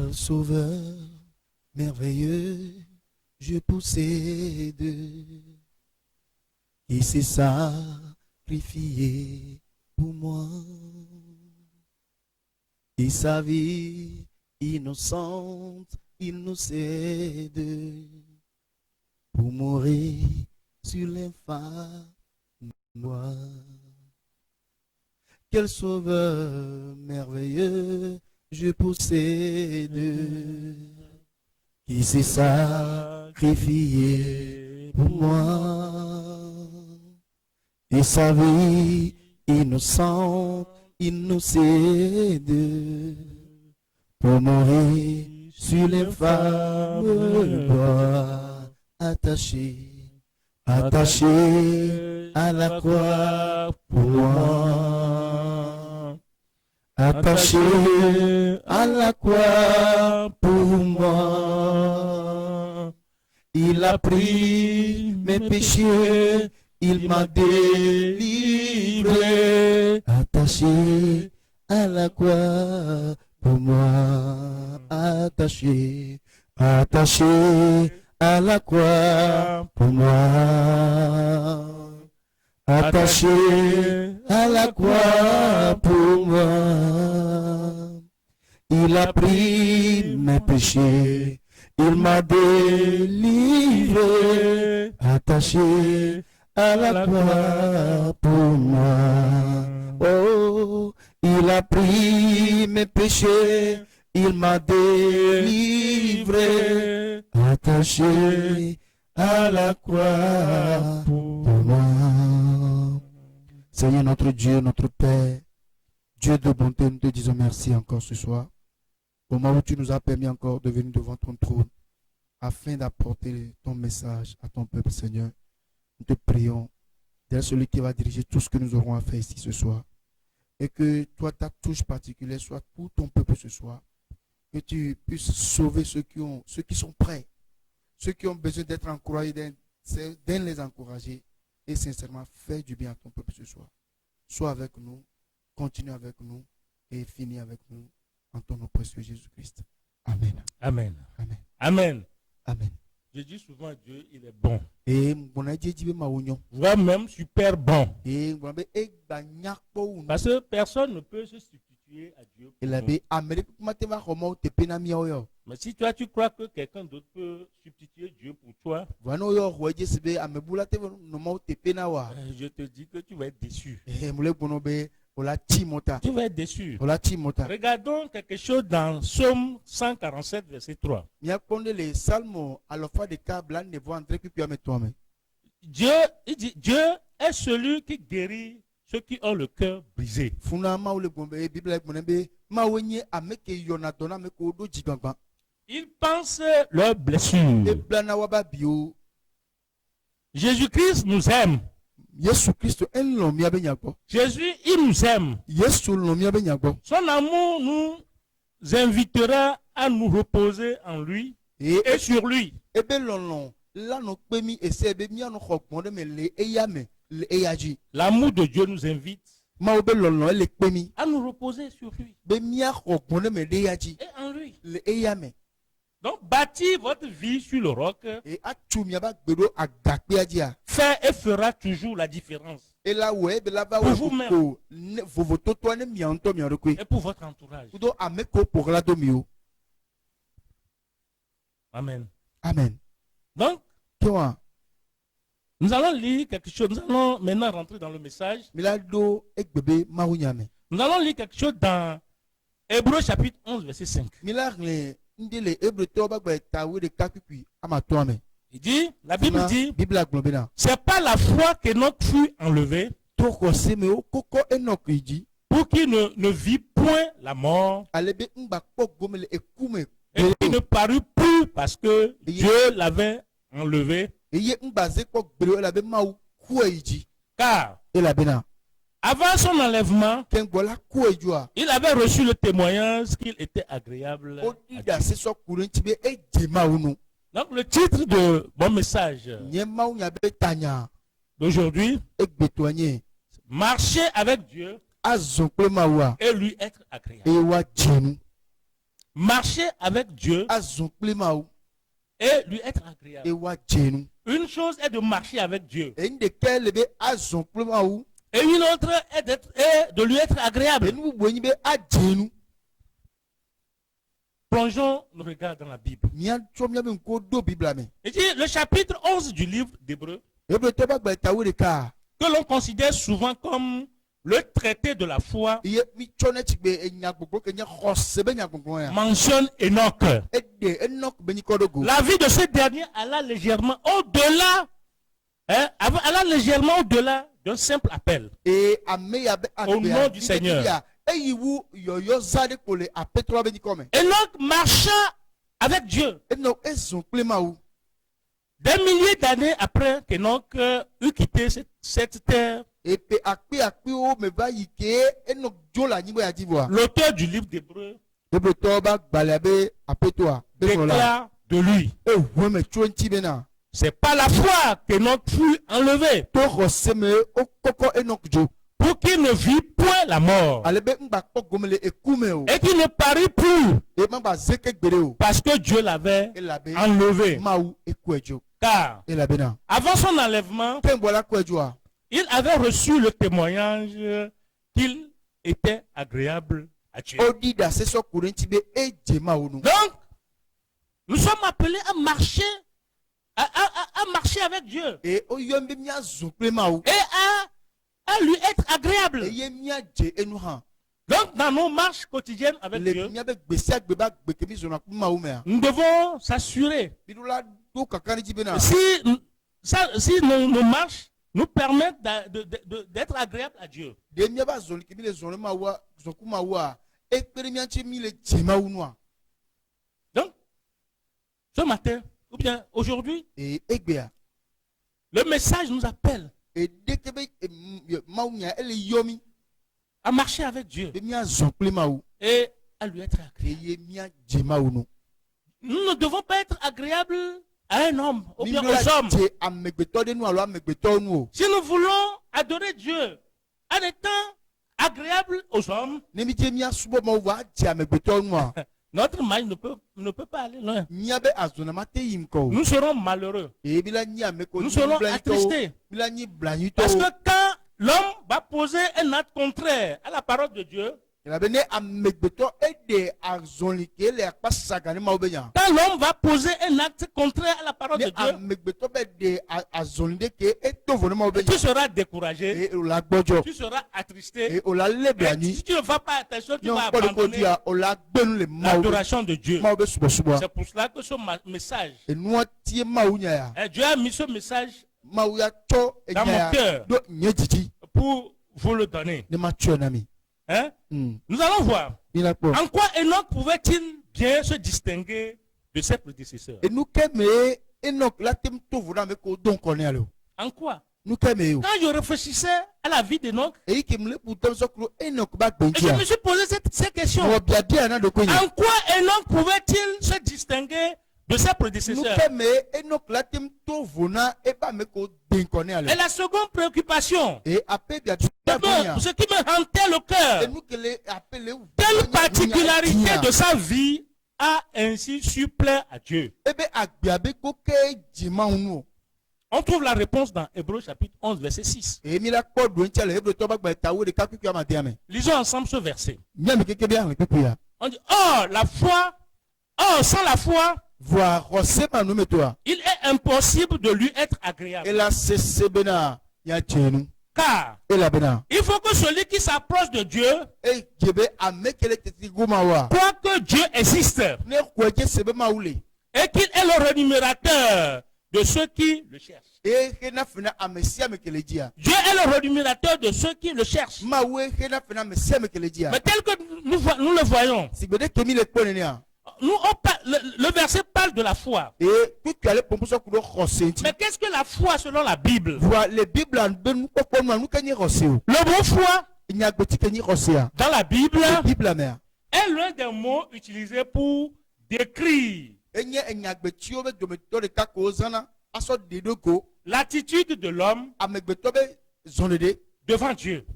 Quel sauveur merveilleux je possède, qui s'est sacrifié pour moi, et sa vie innocente, il nous cède pour mourir sur l'infâme moi. Quel sauveur merveilleux je possède, qui s'est sacrifié pour moi, et sa vie innocente, il nous cède pour mourir sur l'infâme bois, attaché à la croix pour moi, attaché à la croix pour moi. Il a pris mes péchés, il m'a délivré, attaché à la croix pour moi, attaché à la croix pour moi, attaché à la croix pour moi. Il a pris mes péchés, il m'a délivré, attaché à la croix pour moi. Oh, il a pris mes péchés, il m'a délivré, attaché à la croix pour moi. Seigneur notre Dieu, notre Père, Dieu de bonté, nous te disons merci encore ce soir. Au moment où tu nous as permis encore de venir devant ton trône, afin d'apporter ton message à ton peuple, Seigneur, nous te prions d'être celui qui va diriger tout ce que nous aurons à faire ici ce soir. Et que toi, ta touche particulière soit pour ton peuple ce soir. Que tu puisses sauver ceux qui sont prêts, ceux qui ont besoin d'être encouragés, d'aide les encourager et sincèrement faire du bien à ton peuple ce soir. Sois avec nous, continue avec nous et finis avec nous en ton nom précieux Jésus-Christ. Amen. Amen. Amen. Amen. Amen. Je dis souvent à Dieu, il est bon. Et Voire même super bon. Parce que personne ne peut se substituer à Dieu. Mais si toi tu crois que quelqu'un d'autre peut substituer Dieu pour toi, je te dis que tu vas être déçu. Tu vas être déçu. Regardons quelque chose dans Psaume 147, verset 3. Dieu, il dit, Dieu est celui qui guérit ceux qui ont le cœur brisé. Il pense leurs blessures. Jésus-Christ nous aime. Jésus, il nous aime. Son amour nous invitera à nous reposer en lui et sur lui. L'amour de Dieu nous invite à nous reposer sur lui et en lui. Donc, bâtis votre vie sur le roc. Fait et fera toujours la différence. Pour vous-même. Et pour votre entourage. Amen. Amen. Donc, nous allons lire quelque chose. Nous allons maintenant rentrer dans le message. Nous allons lire quelque chose dans Hébreux chapitre 11, verset 5. Il dit, la Bible dit, c'est pas la foi qu'Enoch fut enlevé pour qu'il ne vit point la mort et qu'il ne parut plus parce que Dieu l'avait enlevé. Car avant son enlèvement, il avait reçu le témoignage qu'il était agréable à Dieu. Donc le titre de mon message d'aujourd'hui, marcher avec Dieu et lui être agréable. marcher avec Dieu et lui être agréable. Une chose est de marcher avec Dieu. Et une autre est de lui être agréable. Plongeons nos regards dans la Bible. Et le chapitre 11 du livre d'Hébreux, que l'on considère souvent comme le traité de la foi, mentionne Enoch. La vie de ce dernier alla légèrement au-delà, d'un simple appel au nom du Seigneur. Enoch marcha avec Dieu. Des milliers d'années après qu'Enoch eut quitté cette terre, l'auteur du livre d'Hébreux déclare de lui: c'est par la foi qu'Enoch fut enlevé pour qu'il ne vit point la mort et qu'il ne parut plus parce que Dieu l'avait enlevé. Car avant son enlèvement, il avait reçu le témoignage qu'il était agréable à Dieu. Donc, nous sommes appelés à marcher, à marcher avec Dieu et à lui être agréable. Donc, dans nos marches quotidiennes avec Dieu, nous devons s'assurer si nos marches nous permettent d'être agréables à Dieu. Donc, ce matin, ou bien aujourd'hui, le message nous appelle à marcher avec Dieu et à lui être agréable. Nous ne devons pas être agréables à un homme ou bien aux hommes. Si nous voulons adorer Dieu à des temps agréables aux hommes, notre marche ne peut pas aller loin. Nous serons malheureux. Nous serons attristés. Parce que quand l'homme va poser un acte contraire à la parole de Dieu, quand l'homme va poser un acte contraire à la parole de Dieu, tu seras découragé, tu seras attristé, et si tu ne fais pas attention, tu vas abandonner l'adoration de Dieu. C'est pour cela que ce message, Dieu a mis ce message dans mon cœur pour vous le donner. Hein? Nous allons voir en quoi Enoch pouvait-il bien se distinguer de ses prédécesseurs. En quoi? Quand je réfléchissais à la vie d'Enoch, et je me suis posé cette question. En quoi Enoch pouvait-il se distinguer de ses prédécesseurs? Et la seconde préoccupation, ce qui me hantait le cœur, quelle particularité de sa vie a ainsi su plaire à Dieu? On trouve la réponse dans Hébreux chapitre 11 verset 6. Lisons ensemble ce verset. On dit: sans la foi, il est impossible de lui être agréable. Car il faut que celui qui s'approche de Dieu croit que Dieu existe et qu'il est le rémunérateur de ceux qui le cherchent. Dieu est le rémunérateur de ceux qui le cherchent. Mais tel que nous le voyons, le verset parle de la foi. Mais qu'est-ce que la foi selon la Bible? Le mot foi dans la Bible est l'un des mots utilisés pour décrire l'attitude de l'homme devant Dieu.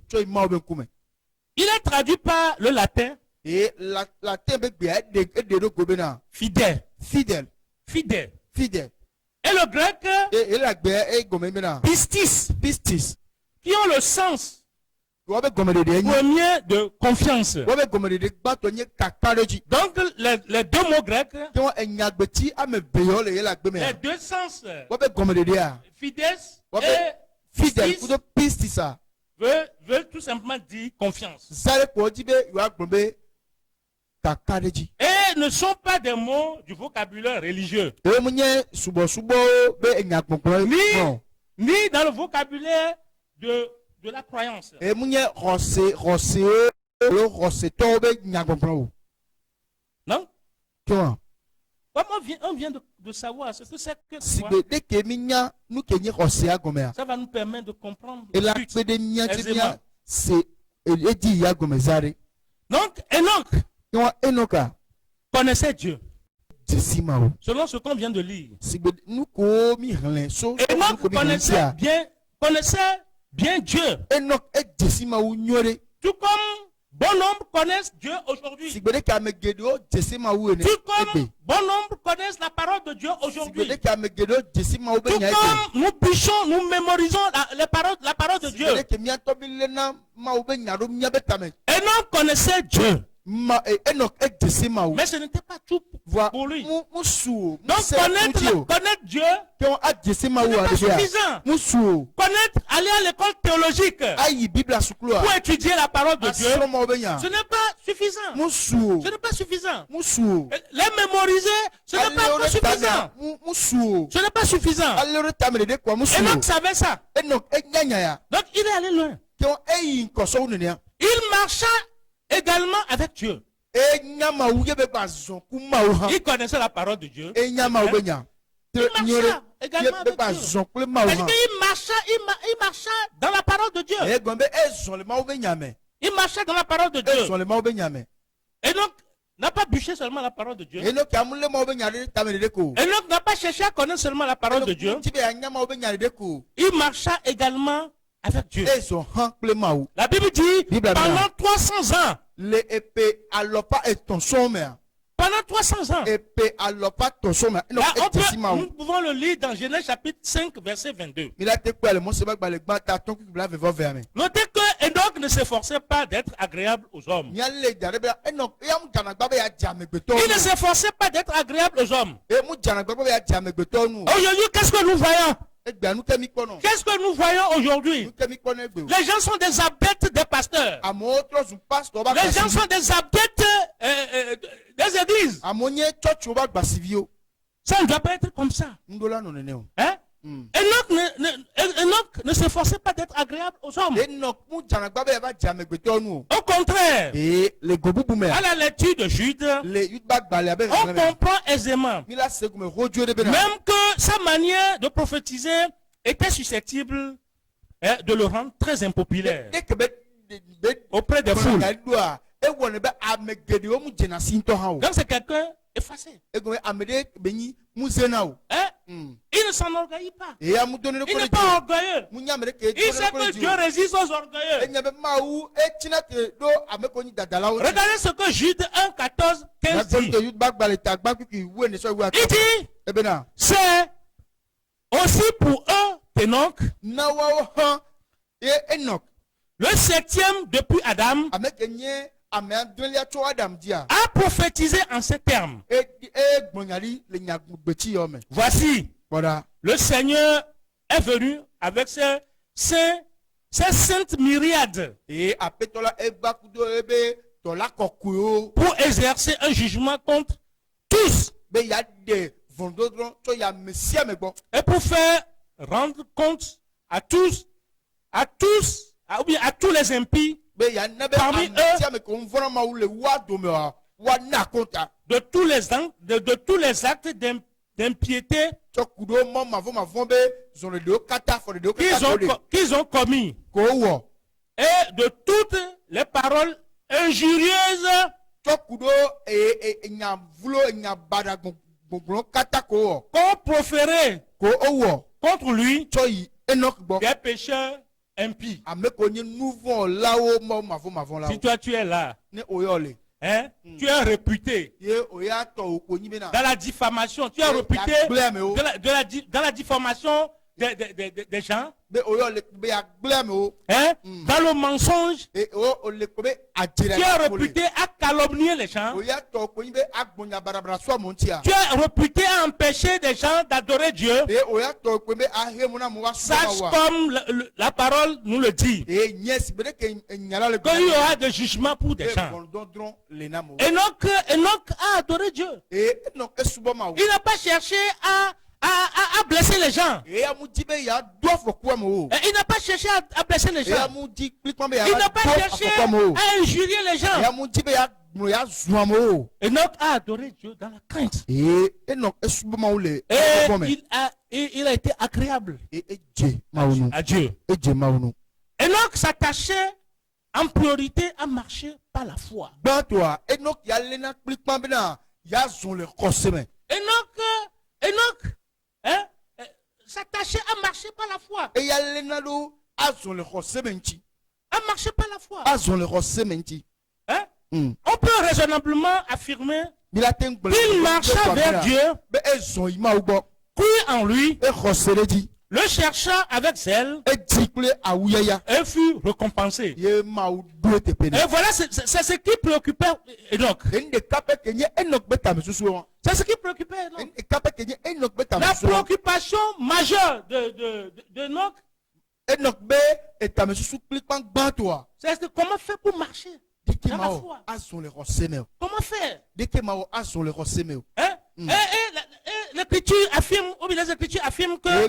Il est traduit par le latin Et la tembe est de gobena. Fidèle. Fidèle. Fidèle. Fidèle. Et le grec, et la est gomena. Pistis. Pistis. Qui ont le sens premier de confiance. Donc, les deux mots grecs, les deux sens, fides et pistis, veulent tout simplement dire confiance. Et ne sont pas des mots du vocabulaire religieux. Ni dans le vocabulaire de la croyance. Non? Comme on vient de savoir ce que c'est que ça va nous permettre de comprendre aisément. Donc, Enoch connaissait Dieu. Selon ce qu'on vient de lire. Enoch connaissait bien Dieu. Tout comme bon nombre connaissent Dieu aujourd'hui. Tout comme bon nombre connaissent la parole de Dieu aujourd'hui. Tout comme nous pichons, nous mémorisons la parole de Dieu. Enoch connaissait Dieu. Mais ce n'était pas tout pour lui. Donc connaître Dieu n'est pas suffisant. Aller à l'école théologique pour étudier la parole de Dieu, ce n'est pas suffisant. Ce n'est pas suffisant. Les mémoriser, ce n'est pas suffisant. Ce n'est pas suffisant. Enoch savait ça. Donc il est allé loin. Il marcha également avec Dieu. Il connaissait la parole de Dieu. Il marcha également avec Dieu. Il marcha dans la parole de Dieu. Il marchait dans la parole de Dieu. Et donc, n'a pas bûché seulement la parole de Dieu. Et donc, n'a pas cherché à connaître seulement la parole de Dieu. Il marcha également avec Dieu. La Bible dit, pendant 300 ans, pendant 300 ans. Nous pouvons le lire dans Genèse chapitre 5, verset 22. Notez que Enoch ne s'efforçait pas d'être agréable aux hommes. Il ne s'efforçait pas d'être agréable aux hommes. Aujourd'hui, qu'est-ce que nous voyons? Qu'est-ce que nous voyons aujourd'hui? Les gens sont des adeptes des pasteurs. Les gens sont des adeptes des églises. Ça ne doit pas être comme ça. Hein? Enoch ne s'efforçait pas d'être agréable aux hommes. Au contraire, à la lecture de Jude, on comprend aisément même que sa manière de prophétiser était susceptible de le rendre très impopulaire auprès des foules. Donc c'est quelqu'un effacé. Il ne s'enorgueillit pas. Il n'est pas orgueilleux. Il sait que Dieu résiste aux orgueilleux. Regardez ce que Jude 1, 14, 15 dit. Il dit, c'est aussi pour eux Enoch, le 7e depuis Adam, a prophétisé en ces termes. Voici, le Seigneur est venu avec ses saintes myriades pour exercer un jugement contre tous et pour faire rendre compte à tous les impies parmi eux de tous les actes d'impiété qu'ils ont commis et de toutes les paroles injurieuses qu'on proférait contre lui des pécheurs impies. Si toi tu es là Hein? Tu es réputé dans la diffamation. Tu es réputé dans la diffamation des gens. Hein? Dans le mensonge. Tu es réputé à calomnier les gens. Tu es réputé à empêcher des gens d'adorer Dieu. Sache comme la parole nous le dit, qu'il y aura des jugements pour des gens. Enoch a adoré Dieu. Il n'a pas cherché à blesser les gens. Il n'a pas cherché à blesser les gens. Il n'a pas cherché à injurier les gens. Enoch a adoré Dieu dans la crainte. Et il a été agréable à Dieu. Enoch s'attachait en priorité à marcher par la foi. Enoch s'attachait à marcher par la foi. À marcher par la foi. Hein? On peut raisonnablement affirmer qu'il marcha vers Dieu, crut en lui, le chercha avec zèle et fut récompensé. Et voilà, c'est ce qui préoccupait Enoch. C'est ce qui préoccupait Enoch. La préoccupation majeure d'Enoch, c'est comment faire pour marcher dans la foi. Comment faire? Hein? Et l'Écriture affirme, ou bien les Écritures affirment que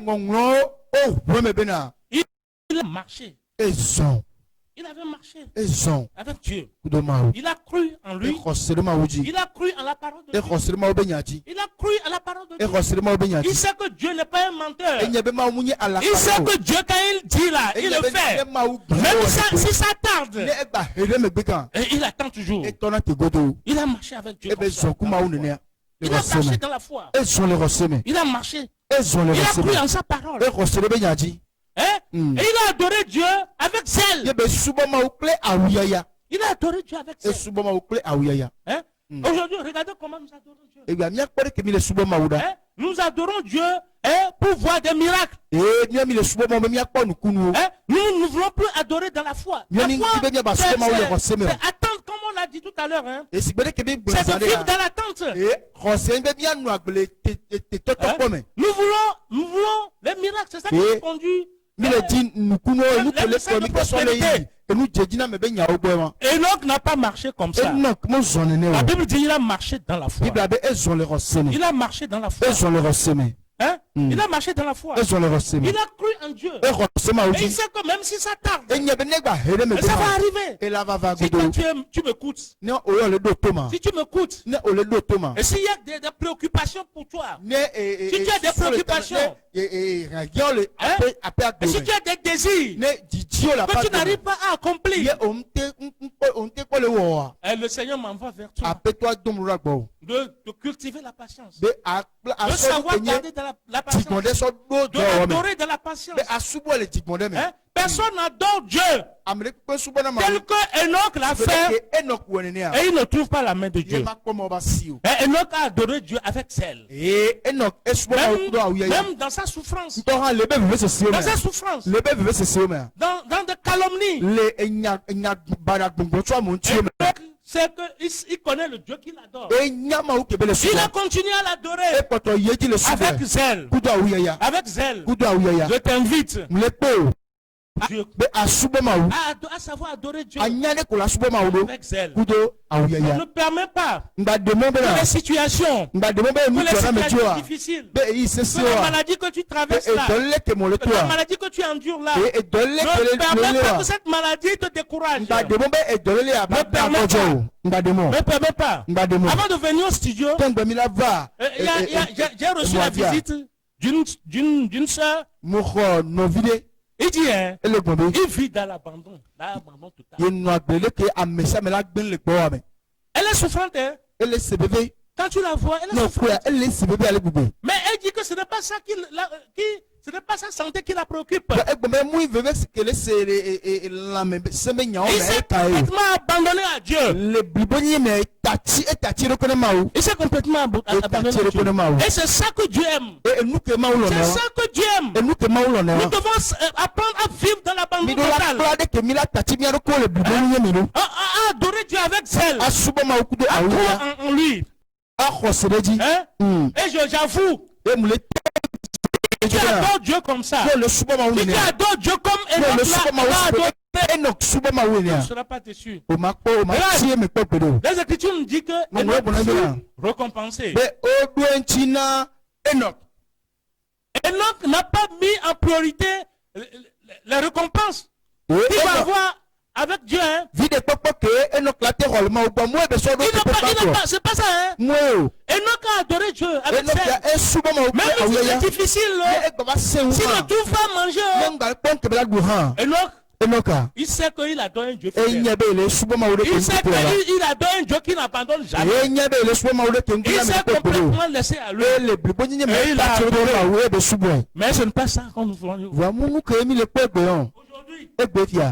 il a marché. Il avait marché avec Dieu. Il a cru en lui. Il a cru en la parole de Dieu. Il a cru en la parole de Dieu. Il sait que Dieu n'est pas un menteur. Il sait que Dieu, quand il dit là, il le fait. Même si ça tarde. Et il attend toujours. Il a marché avec Dieu. Il a marché dans la foi. Il a marché. Il a cru en sa parole. Hein? Et il a adoré Dieu avec zèle. Il a adoré Dieu avec zèle. Hein? Aujourd'hui, regardez comment nous adorons Dieu. Hein? Nous adorons Dieu pour voir des miracles. Hein? Nous ne voulons plus adorer dans la foi. La foi, c'est attendre, comme on l'a dit tout à l'heure. Hein? C'est de vivre dans l'attente. Hein? Nous voulons les miracles. C'est ça qui nous conduit. Enoch n'a pas marché comme ça. La Bible dit qu'il a marché dans la foi. Il a marché dans la foi. Hein? Il a marché dans la foi. Il a cru en Dieu. Et il sait que même si ça tarde, ça va arriver. Si toi tu m'écoutes, si tu m'écoutes, et s'il y a des préoccupations pour toi, si tu as des préoccupations, et si tu as des désirs que tu n'arrives pas à accomplir, le Seigneur m'envoie vers toi de cultiver la patience, de savoir garder dans la patience, de l'adorer dans la patience. Hein? Personne n'adore Dieu tel que Enoch l'a fait et il ne trouve pas la main de Dieu. Et Enoch a adoré Dieu avec zèle. Même dans sa souffrance. Dans sa souffrance. Dans des calomnies. C'est qu'il connaît le Dieu qu'il adore. Il a continué à l'adorer avec zèle. Avec zèle. Je t'invite à savoir adorer Dieu avec zèle. On ne permet pas que les situations difficiles, que la maladie que tu traverses là, la maladie que tu endures là, ne permet pas que cette maladie te décourage. Ne permet pas. Avant de venir au studio, j'ai reçu la visite d'une soeur. Il dit, hein, il vit dans l'abandon total. Elle est souffrante, hein? Quand tu la vois, elle est souffrante. Mais elle dit que ce n'est pas ça Ce n'est pas sa santé qui la préoccupe. Il s'est complètement abandonné à Dieu. Il s'est complètement abandonné à Dieu. Et c'est ça que Dieu aime. C'est ça que Dieu aime. Nous devons apprendre à vivre dans l'abandon total. À adorer Dieu avec zèle. À croire en lui. Et j'avoue, tu adores Dieu comme ça. Tu adores Dieu comme Enoch tu ne seras pas déçu. Les Écritures nous disent que Enoch fut récompensé. Enoch n'a pas mis en priorité les récompenses qu'il va avoir avec Dieu. C'est pas ça. Enoch a adoré Dieu avec ça. Même si c'est difficile, s'il ne trouve pas à manger, Enoch, il sait qu'il adore un Dieu fidèle. Il sait qu'il adore un Dieu qui n'abandonne jamais. Il s'est complètement laissé à lui. Et il a adoré. Mais ce n'est pas ça qu'on nous voulons.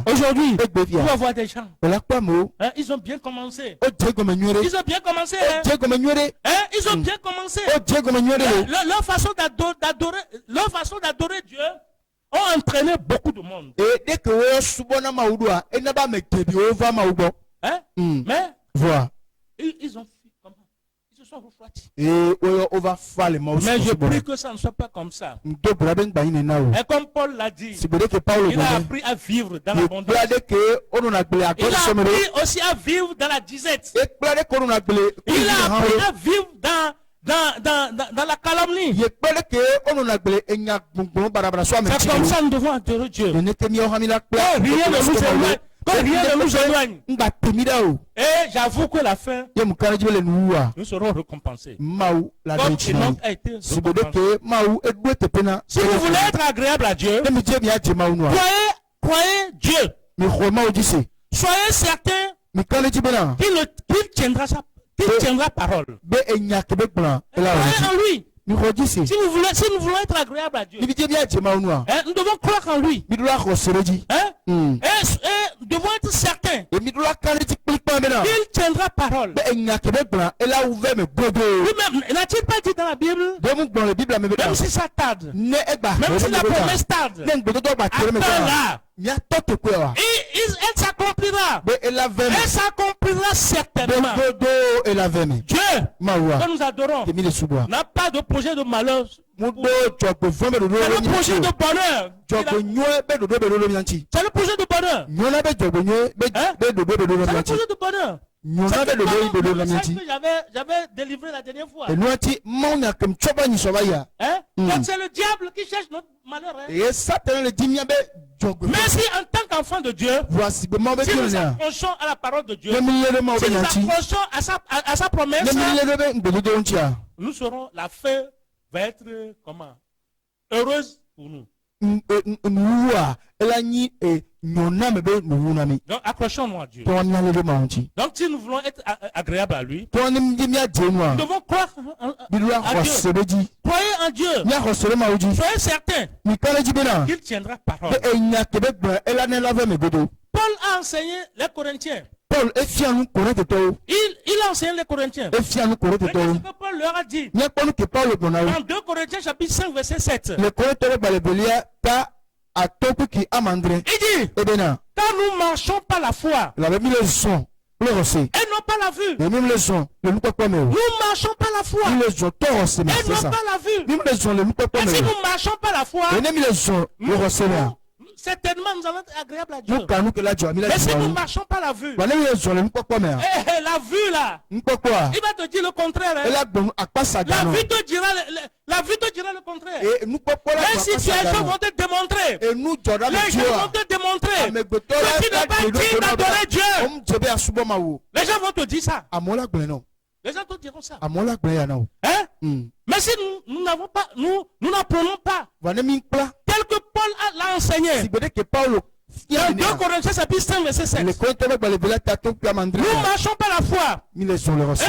Aujourd'hui, on va voir des gens. Ils ont bien commencé. Ils ont bien commencé. Leur façon d'adorer Dieu ont entraîné beaucoup de monde. Mais ils ont se sont refroidis. Mais je prie que ça ne soit pas comme ça. Et comme Paul l'a dit, il a appris à vivre dans l'abondance. Il a appris aussi à vivre dans la disette. Il a appris à vivre dans la calomnie. C'est comme ça que nous devons adorer Dieu. Rien ne nous éloigne. Et j'avoue que la fin, nous serons récompensés. Comme Enoch a été récompensé. Si vous voulez être agréable à Dieu, croyez Dieu. Soyez certain qu'il tiendra parole. Croyez en lui. Si nous voulons être agréables à Dieu, nous devons croire en lui. Et devons être certains qu'il tiendra parole. Lui-même, n'a-t-il pas dit dans la Bible, même si ça tarde, même si la promesse tarde, attends-la. Elle s'accomplira. Elle s'accomplira certainement. Dieu, que nous adorons, n'a pas de projet de malheur. C'est le projet de bonheur. C'est le projet de bonheur. C'est le message que j'avais délivré la dernière fois. Donc c'est le diable qui cherche notre malheur. Mais si en tant qu'enfant de Dieu, si nous approchons à la parole de Dieu, si nous approchons à sa promesse, nous serons, la fin va être comment? Heureuse pour nous. Donc accrochons-nous à Dieu. Donc si nous voulons être agréables à lui, nous devons croire à Dieu. Croyez en Dieu. Soyez certains qu'il tiendra parole. Paul a enseigné les Corinthiens. Il a enseigné les Corinthiens. Regardez ce que Paul leur a dit. En 2 Corinthiens chapitre 5 verset 7. Il dit, quand nous marchons par la foi et non pas la vue, nous marchons par la foi et non pas la vue. Et si nous marchons par la foi, certainement nous allons être agréables à Dieu. Mais si nous ne marchons pas la vue, la vue là, il va te dire le contraire. La vue te dira le contraire. Mais si les gens vont te démontrer, que tu n'es pas digne d'adorer Dieu, les gens vont te dire ça. Les gens te diront ça. Mais si nous n'avons pas, nous n'apprenons pas tel que Paul l'a enseigné. Dans 2 Corinthiens chapitre 5 verset 7. Nous marchons par la foi et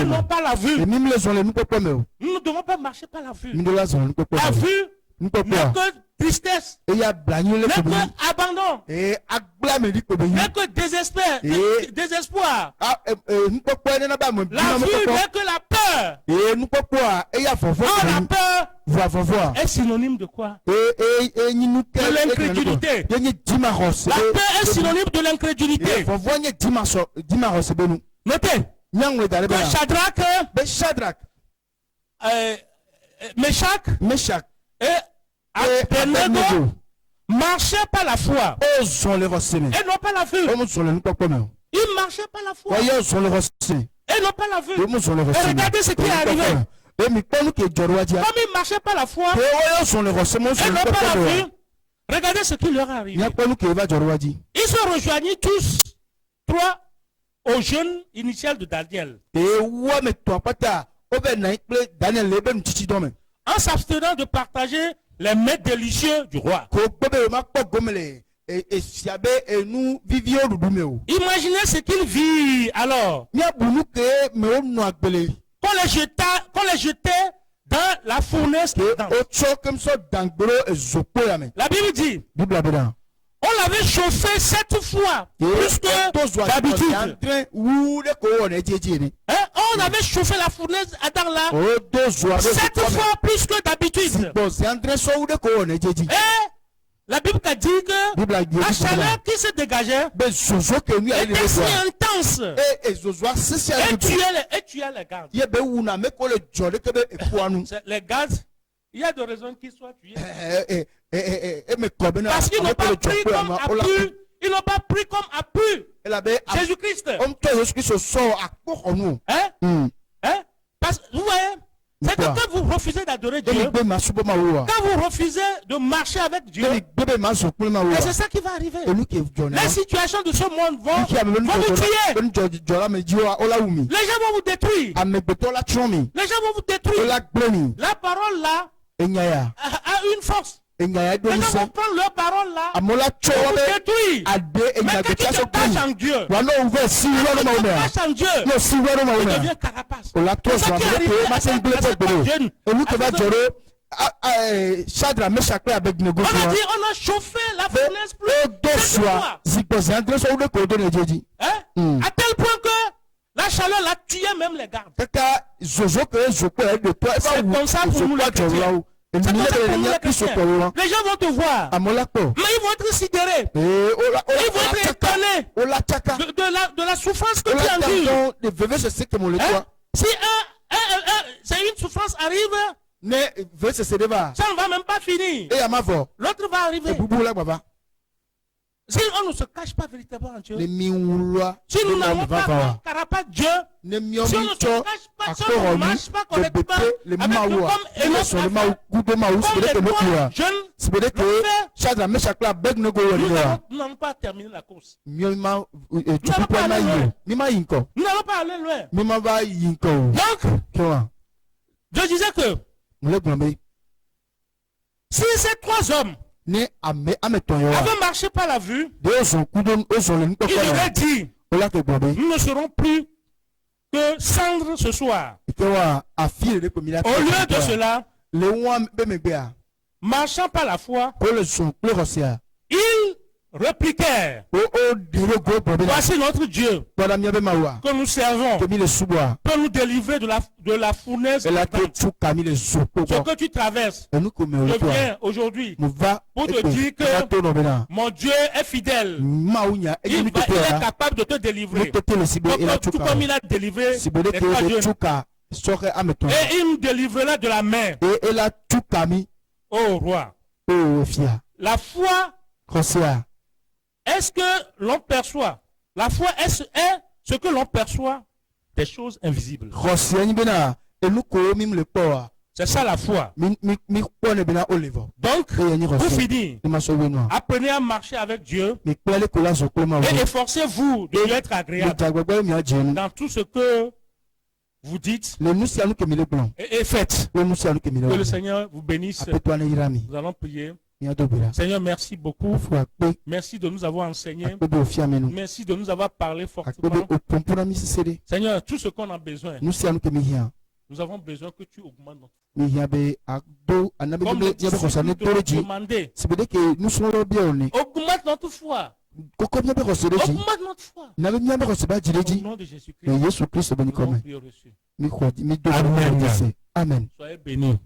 non par la vue. Nous ne devons pas marcher par la vue. La vue n'est que tristesse, n'est que abandon, n'est que désespoir. La vue n'est que la peur. Or, la peur est synonyme de quoi? De l'incrédulité. La peur est synonyme de l'incrédulité. Notez que Shadrach, Meshach et Abednego marchaient par la foi et non pas la vue. Ils marchaient par la foi et non pas la vue. Et regardez ce qui est arrivé. Comme ils marchaient par la foi et non pas la vue, regardez ce qui leur est arrivé. Ils se rejoignirent tous trois au jeûne initial de Daniel. En s'abstenant de partager les mets délicieux du roi. Imaginez ce qu'il vit alors. Qu'on les jetait dans la fournaise. La Bible dit, on l'avait chauffé 7 fois plus que d'habitude. On avait chauffé la fournaise à Darla 7 fois plus que d'habitude. Et la Bible a dit que la chaleur qui se dégageait était si intense et tuait les gardes. Les gardes, il y a de raisons qu'ils soient tués. Parce qu'ils n'ont pas pris comme appui. Ils n'ont pas pris comme appui Jésus-Christ. Parce que vous voyez, c'est que quand vous refusez d'adorer Dieu, quand vous refusez de marcher avec Dieu, et c'est ça qui va arriver. Les situations de ce monde vont vous tuer. Les gens vont vous détruire. Les gens vont vous détruire. La parole là a une force. Les gens vont prendre leur parole là pour vous détruire. Mais quand tu te caches en Dieu, il devient carapace. C'est ça qui est arrivé à cette jeune. On a chauffé la fournaise plus à tel point que la chaleur l'a tué même les gardes. C'est comme ça pour nous les chrétiens. Les gens vont te voir, mais ils vont être sidérés, ils vont être étonnés de la souffrance que tu endures. Si c'est une souffrance arrive, ça ne va même pas finir. L'autre va arriver. Si on ne se cache pas véritablement en Dieu, si nous n'avons pas comme carapace Dieu, si on ne se cache pas, si on ne marche pas correctement avec nous comme Enoch comme les jeunes, nous n'allons pas terminer la course. Nous n'allons pas aller loin. Donc, je disais que si ces 3 hommes avaient marché par la vue, ils auraient dit, nous ne serons plus que cendres ce soir. Au lieu de cela, marchant par la foi, ils répliquèrent, voici notre Dieu que nous servons, peut nous délivrer de la fournaise. Ce que tu traverses, je viens aujourd'hui pour te dire que mon Dieu est fidèle. Il est capable de te délivrer. Tout comme il a délivré les 3 jeunes. Et il me délivrera de la main au roi. La foi, est-ce que l'on perçoit? La foi est ce que l'on perçoit des choses invisibles. C'est ça la foi. Donc, pour finir, apprenez à marcher avec Dieu et efforcez-vous de lui être agréable dans tout ce que vous dites et faites. Que le Seigneur vous bénisse. Nous allons prier. Seigneur, merci beaucoup. Merci de nous avoir enseigné. Merci de nous avoir parlé fortement. Seigneur, tout ce qu'on a besoin, Nous avons besoin que tu augmentes notre foi. Comme le disciple te l'a demandé. Augmente notre foi. Augmente notre foi. Au nom de Jésus-Christ. Amen. Soyez bénis.